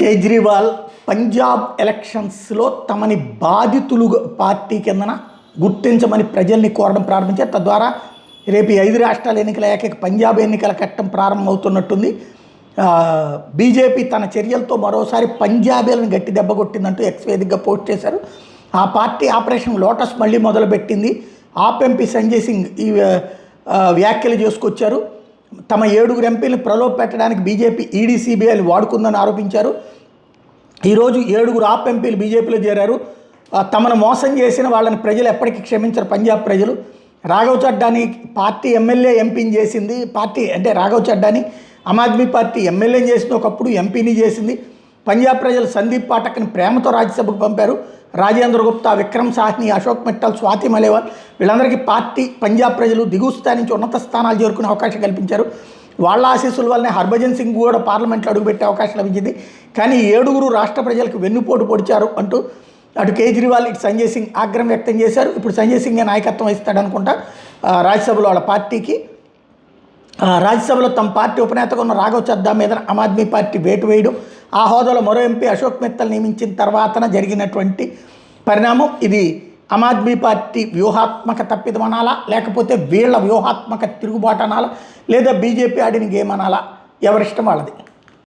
కేజ్రీవాల్ పంజాబ్ ఎలక్షన్స్లో తమని బాధితులు పార్టీ కిందన గుర్తించమని ప్రజల్ని కోరడం ప్రారంభించారు. తద్వారా రేపు 5 రాష్ట్రాల ఎన్నికల ఏకైక పంజాబ్ ఎన్నికల ఘట్టం ప్రారంభమవుతున్నట్టుంది. బీజేపీ తన చర్యలతో మరోసారి పంజాబీలను గట్టి దెబ్బ కొట్టిందంటూ ఎక్స్ వేదికగా పోస్ట్ చేశారు. ఆ పార్టీ ఆపరేషన్ లోటస్ మళ్ళీ మొదలుపెట్టింది. ఆప్ ఎంపీ సంజయ్ సింగ్ ఈ వ్యాఖ్యలు చేసుకొచ్చారు. తమ 7 ఎంపీలను ప్రలోభ పెట్టడానికి బీజేపీ ఈడీ సిబిఐలు వాడుకుందని ఆరోపించారు. ఈరోజు 7 ఆప్ ఎంపీలు బీజేపీలో చేరారు. తమను మోసం చేసిన వాళ్ళని ప్రజలు ఎప్పటికీ క్షమించరు. పంజాబ్ ప్రజలు రాఘవ్ చడ్డాని పార్టీ ఎమ్మెల్యే ఎంపీని చేసింది. పార్టీ అంటే రాఘవ్ చడ్డాని ఆమ్ ఆద్మీ పార్టీ ఎమ్మెల్యేని చేసింది, ఒకప్పుడు ఎంపీని చేసింది. పంజాబ్ ప్రజలు సందీప్ పాఠక్ని ప్రేమతో రాజ్యసభకు పంపారు. రాజేంద్ర గుప్తా, విక్రమ్ సాహ్ని, అశోక్ మిట్టల్, స్వాతి మలేవాల్ వీళ్ళందరికీ పార్టీ పంజాబ్ ప్రజలు దిగువ స్థాయి నుంచి ఉన్నత స్థానాలు చేరుకునే అవకాశం కల్పించారు. వాళ్ళ ఆశీస్సుల వల్లనే హర్భజన్ సింగ్ కూడా పార్లమెంట్లో అడుగుపెట్టే అవకాశం లభించింది. కానీ 7 రాష్ట్ర ప్రజలకు వెన్నుపోటు పొడిచారు అంటూ అటు కేజ్రీవాల్ ఇటు సంజయ్ సింగ్ ఆగ్రహం వ్యక్తం చేశారు. ఇప్పుడు సంజయ్ సింగే నాయకత్వం వహిస్తాడనుకుంటా రాజ్యసభలో వాళ్ళ పార్టీకి. రాజ్యసభలో తమ పార్టీ ఉపనేతగా ఉన్న రాఘవ్ చద్దా మీద ఆమ్ ఆద్మీ పార్టీ వేటు వేయడం, ఆ హోదాలో మరో ఎంపీ అశోక్ మిత్తల్ నియమించిన తర్వాతన జరిగినటువంటి పరిణామం. ఇది ఆమ్ ఆద్మీ పార్టీ వ్యూహాత్మక తప్పిదం అనాలా, లేకపోతే వీళ్ళ వ్యూహాత్మక తిరుగుబాటు అనాలా, లేదా బీజేపీ ఆడిన గేమ్ అనాలా? ఎవరిష్టం వాళ్ళది.